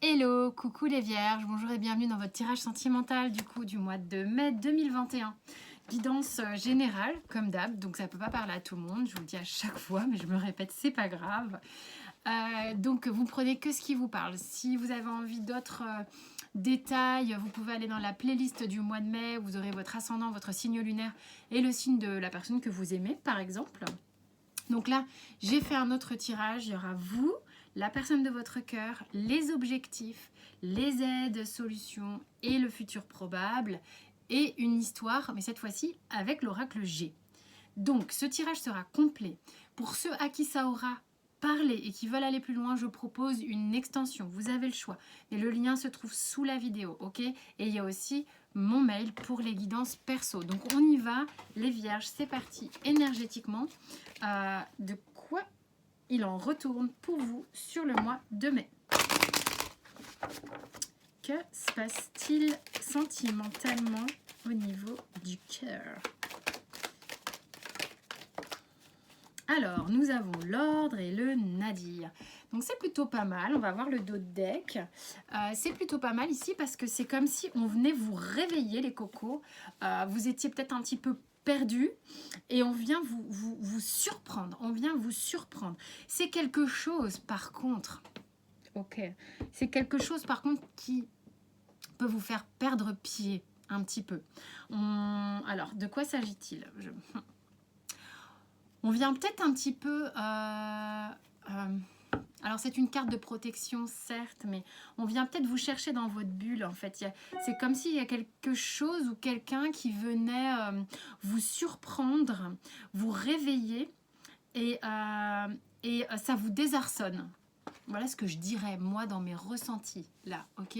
Hello, coucou les vierges, bonjour et bienvenue dans votre tirage sentimental du mois de mai 2021. Guidance générale, comme d'hab, donc ça ne peut pas parler à tout le monde, je vous le dis à chaque fois, mais je me répète, c'est pas grave. Donc vous prenez que ce qui vous parle. Si vous avez envie d'autres détails, vous pouvez aller dans la playlist du mois de mai, vous aurez votre ascendant, votre signe lunaire et le signe de la personne que vous aimez, par exemple. Donc là, j'ai fait un autre tirage, il y aura vous, la personne de votre cœur, les objectifs, les aides, solutions et le futur probable et une histoire, mais cette fois-ci avec l'oracle G. Donc ce tirage sera complet. Pour ceux à qui ça aura parlé et qui veulent aller plus loin, je propose une extension. Vous avez le choix. Et le lien se trouve sous la vidéo, ok? Et il y a aussi mon mail pour les guidances perso. Donc on y va, les vierges, c'est parti énergétiquement. De quoi il en retourne pour vous sur le mois de mai? Que se passe-t-il sentimentalement au niveau du cœur? Alors, nous avons l'ordre et le nadir. Donc c'est plutôt pas mal, on va voir le dos de deck. C'est plutôt pas mal ici parce que c'est comme si on venait vous réveiller les cocos. Vous étiez peut-être un petit peu perdu et on vient vous surprendre. On vient vous surprendre. C'est quelque chose par contre, ok, c'est quelque chose par contre qui peut vous faire perdre pied un petit peu. Alors, de quoi s'agit-il? On vient peut-être un petit peu... alors c'est une carte de protection certes, mais on vient peut-être vous chercher dans votre bulle en fait. C'est comme s'il y a quelque chose ou quelqu'un qui venait vous surprendre, vous réveiller et ça vous désarçonne. Voilà ce que je dirais moi dans mes ressentis là, ok?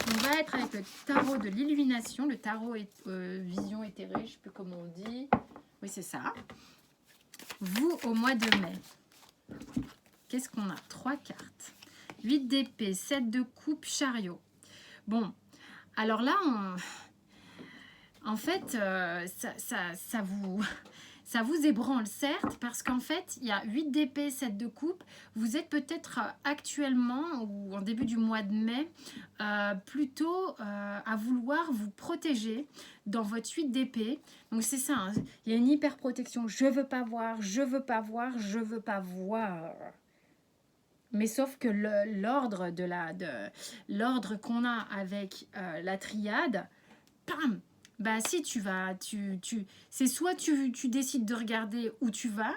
On va être avec le tarot de l'illumination, le tarot vision éthérée, je ne sais plus comment on dit. Oui, c'est ça. Vous, au mois de mai, qu'est-ce qu'on a? 3 cartes. 8 d'épée, 7 de coupe, chariot. Bon, alors là, en fait, ça vous ébranle, certes, parce qu'en fait, il y a 8 d'épée, 7 de coupe. Vous êtes peut-être actuellement, ou en début du mois de mai, plutôt à vouloir vous protéger dans votre 8 d'épée. Donc c'est ça, hein. Il y a une hyper protection. Je veux pas voir, je veux pas voir, je veux pas voir. Mais sauf que l'ordre qu'on a avec la triade, pam, bah si c'est soit tu décides de regarder où tu vas,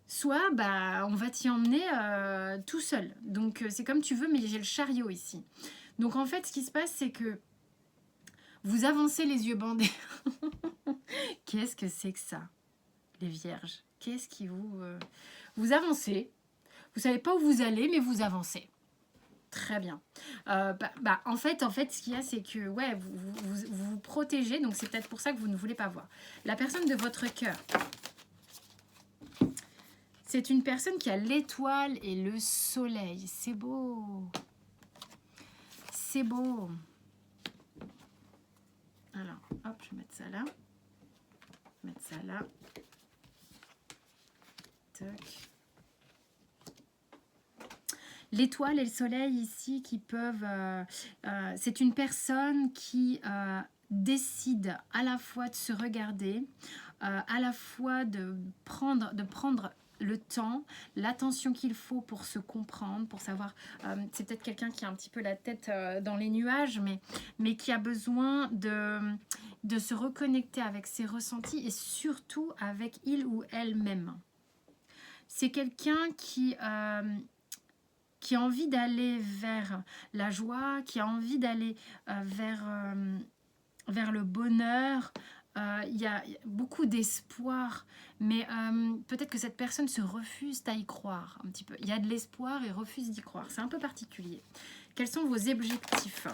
soit bah on va t'y emmener tout seul. Donc c'est comme tu veux, mais j'ai le chariot ici. Donc en fait, ce qui se passe, c'est que vous avancez les yeux bandés. Qu'est-ce que c'est que ça, les vierges? Qu'est-ce qui vous avancez? Vous savez pas où vous allez, mais vous avancez. Très bien. En fait, ce qu'il y a, c'est que ouais, vous protégez, donc c'est peut-être pour ça que vous ne voulez pas voir. La personne de votre cœur, c'est une personne qui a l'étoile et le soleil. C'est beau. C'est beau. Alors, hop, je vais mettre ça là. Mettre ça là. Tac. L'étoile et le soleil ici qui peuvent... c'est une personne qui décide à la fois de se regarder, à la fois de prendre le temps, l'attention qu'il faut pour se comprendre, pour savoir... c'est peut-être quelqu'un qui a un petit peu la tête dans les nuages, mais qui a besoin de se reconnecter avec ses ressentis et surtout avec il ou elle-même. C'est quelqu'un qui a envie d'aller vers la joie, qui a envie d'aller vers le bonheur. Il y a beaucoup d'espoir, mais peut-être que cette personne se refuse à y croire un petit peu. Il y a de l'espoir et refuse d'y croire. C'est un peu particulier. Quels sont vos objectifs?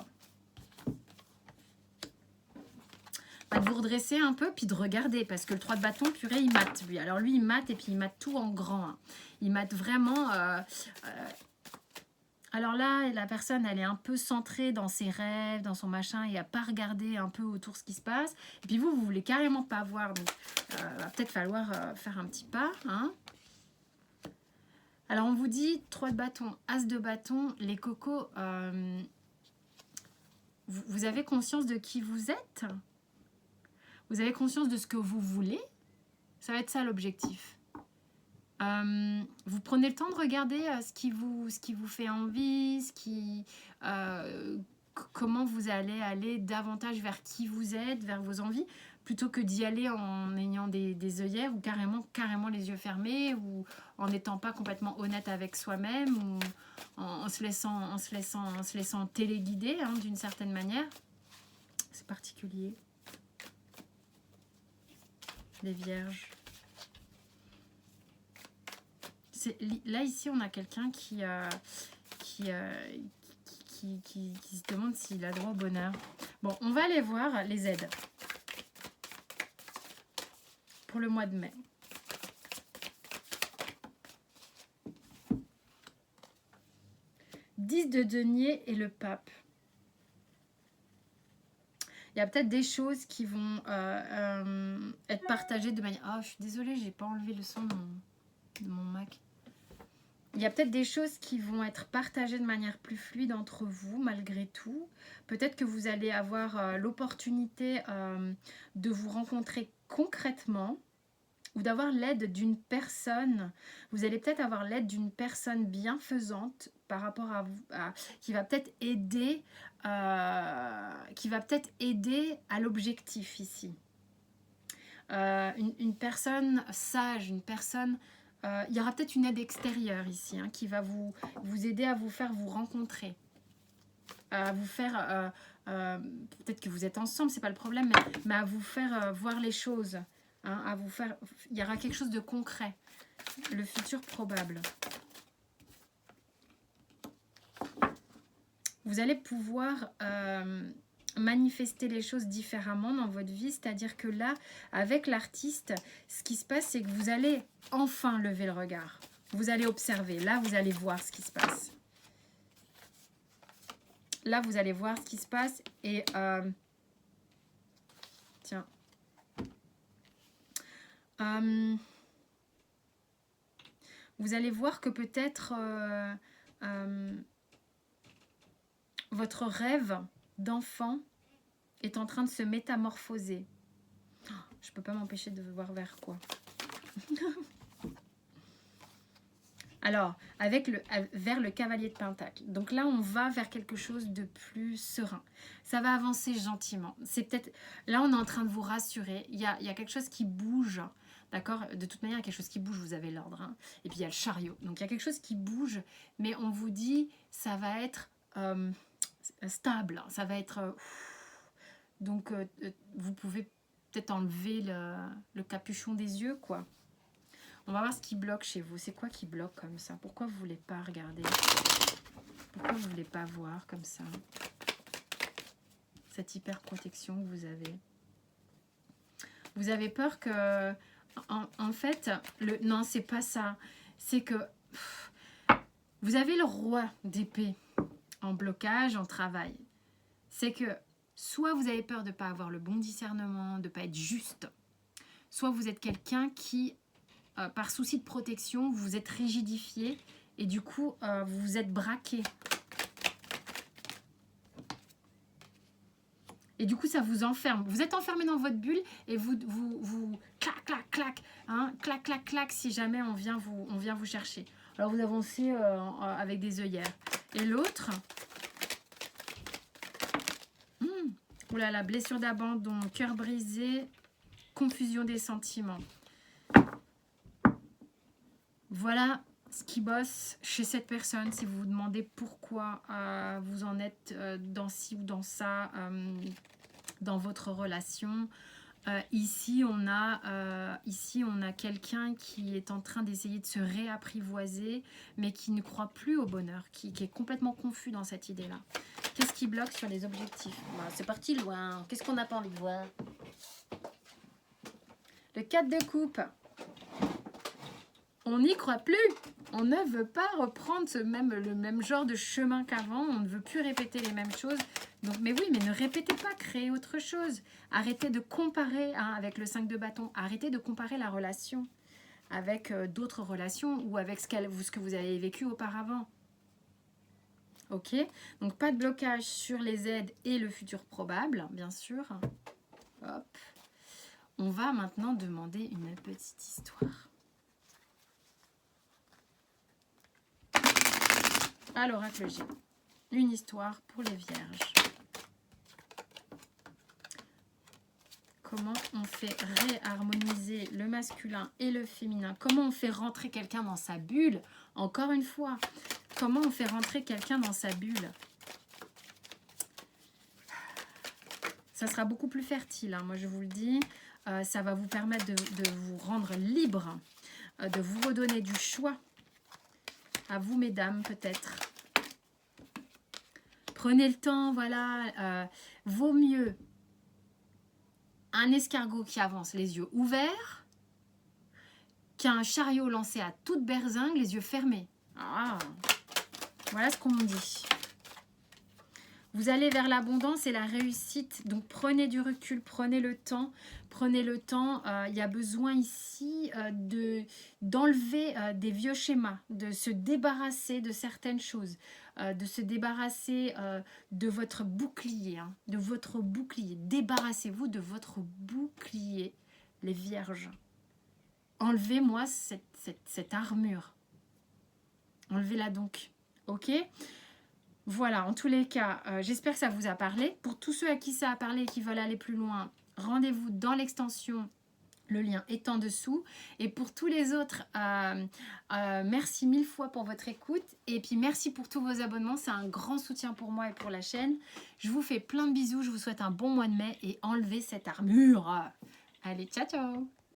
De vous redresser un peu, puis de regarder, parce que le 3 de bâton, purée, il mate, lui. Alors lui, il mate, et puis il mate tout en grand. Hein. Il mate vraiment... Alors là, la personne, elle est un peu centrée dans ses rêves, dans son machin, et à pas regarder un peu autour ce qui se passe. Et puis vous voulez carrément pas voir, donc va peut-être falloir faire un petit pas. Hein. Alors on vous dit 3 de bâton, as de bâton, les cocos, vous avez conscience de qui vous êtes? Vous avez conscience de ce que vous voulez? Ça va être ça l'objectif. Vous prenez le temps de regarder ce qui vous fait envie, comment vous allez aller davantage vers qui vous êtes, vers vos envies, plutôt que d'y aller en ayant des œillères ou carrément les yeux fermés, ou en n'étant pas complètement honnête avec soi-même, ou en se laissant téléguider hein, d'une certaine manière. C'est particulier. Les vierges. Là, ici, on a quelqu'un qui se demande s'il a droit au bonheur. Bon, on va aller voir les aides pour le mois de mai. « 10 de denier et le pape. » Il y a peut-être des choses qui vont être partagées de manière... Ah, je suis désolée, j'ai pas enlevé le son de mon Mac. Il y a peut-être des choses qui vont être partagées de manière plus fluide entre vous, malgré tout. Peut-être que vous allez avoir l'opportunité de vous rencontrer concrètement ou d'avoir l'aide d'une personne. Vous allez peut-être avoir l'aide d'une personne bienfaisante par rapport à vous, qui va peut-être aider, à l'objectif ici. Une personne sage, une personne... il y aura peut-être une aide extérieure ici hein, qui va vous aider à vous faire vous rencontrer, à vous faire, peut-être que vous êtes ensemble, c'est pas le problème, mais à vous faire voir les choses, hein, à vous faire, il y aura quelque chose de concret, le futur probable. Vous allez pouvoir manifester les choses différemment dans votre vie, c'est-à-dire que là, avec l'artiste, ce qui se passe, c'est que vous allez enfin lever le regard. Vous allez observer. Là, vous allez voir ce qui se passe. Là, vous allez voir ce qui se passe et... tiens. Vous allez voir que peut-être votre rêve d'enfant est en train de se métamorphoser. Je peux pas m'empêcher de voir vers quoi. Alors, vers le cavalier de Pentacle. Donc là, on va vers quelque chose de plus serein. Ça va avancer gentiment. C'est peut-être... Là, on est en train de vous rassurer. Il y a quelque chose qui bouge. D'accord? De toute manière, il y a quelque chose qui bouge, vous avez l'ordre. Hein. Et puis, il y a le chariot. Donc, il y a quelque chose qui bouge. Mais on vous dit, ça va être... stable, ça va être... donc, vous pouvez peut-être enlever le capuchon des yeux, quoi. On va voir ce qui bloque chez vous. C'est quoi qui bloque comme ça? Pourquoi vous ne voulez pas regarder? Pourquoi vous ne voulez pas voir comme ça? Cette hyper protection que vous avez. Vous avez peur que... En fait, non, c'est pas ça. C'est que... vous avez le roi d'épée en blocage, en travail. C'est que soit vous avez peur de ne pas avoir le bon discernement, de ne pas être juste, soit vous êtes quelqu'un qui, par souci de protection, vous vous êtes rigidifié et du coup, vous vous êtes braqué. Et du coup, ça vous enferme. Vous êtes enfermé dans votre bulle et vous clac, clac, clac, hein, clac, clac, clac, si jamais on vient vous chercher. Alors, vous avancez avec des œillères. Et l'autre... oh là là, blessure d'abandon, cœur brisé, confusion des sentiments. Voilà ce qui bosse chez cette personne. Si vous vous demandez pourquoi vous en êtes dans ci ou dans ça, dans votre relation. Ici, on a quelqu'un qui est en train d'essayer de se réapprivoiser, mais qui ne croit plus au bonheur, qui est complètement confus dans cette idée-là. Qu'est-ce qui bloque sur les objectifs? C'est parti loin. Qu'est-ce qu'on n'a pas envie de voir? Le 4 de coupe. On n'y croit plus. On ne veut pas reprendre le même genre de chemin qu'avant. On ne veut plus répéter les mêmes choses. Donc, mais oui, mais ne répétez pas, créez autre chose. Arrêtez de comparer avec le 5 de bâton. Arrêtez de comparer la relation avec d'autres relations ou avec ce que vous avez vécu auparavant. Ok, donc pas de blocage sur les aides et le futur probable, bien sûr. Hop. On va maintenant demander une petite histoire. À l'oracle G, une histoire pour les vierges. Comment on fait réharmoniser le masculin et le féminin? Comment on fait rentrer quelqu'un dans sa bulle? Encore une fois, comment on fait rentrer quelqu'un dans sa bulle? Ça sera beaucoup plus fertile, hein, moi je vous le dis. Ça va vous permettre de vous rendre libre, de vous redonner du choix. À vous, mesdames, peut-être. Prenez le temps, voilà. Vaut mieux un escargot qui avance les yeux ouverts qu'un chariot lancé à toute berzingue, les yeux fermés. Ah, voilà ce qu'on me dit. Vous allez vers l'abondance et la réussite. Donc, prenez du recul, prenez le temps. Prenez le temps. Il y a besoin ici d'enlever des vieux schémas, de se débarrasser de certaines choses, de se débarrasser de votre bouclier. Hein, de votre bouclier. Débarrassez-vous de votre bouclier, les vierges. Enlevez-moi cette armure. Enlevez-la donc. Ok ? Voilà, en tous les cas, j'espère que ça vous a parlé. Pour tous ceux à qui ça a parlé et qui veulent aller plus loin, rendez-vous dans l'extension. Le lien est en dessous. Et pour tous les autres, merci 1000 fois pour votre écoute. Et puis merci pour tous vos abonnements. C'est un grand soutien pour moi et pour la chaîne. Je vous fais plein de bisous. Je vous souhaite un bon mois de mai et enlevez cette armure. Allez, ciao, ciao!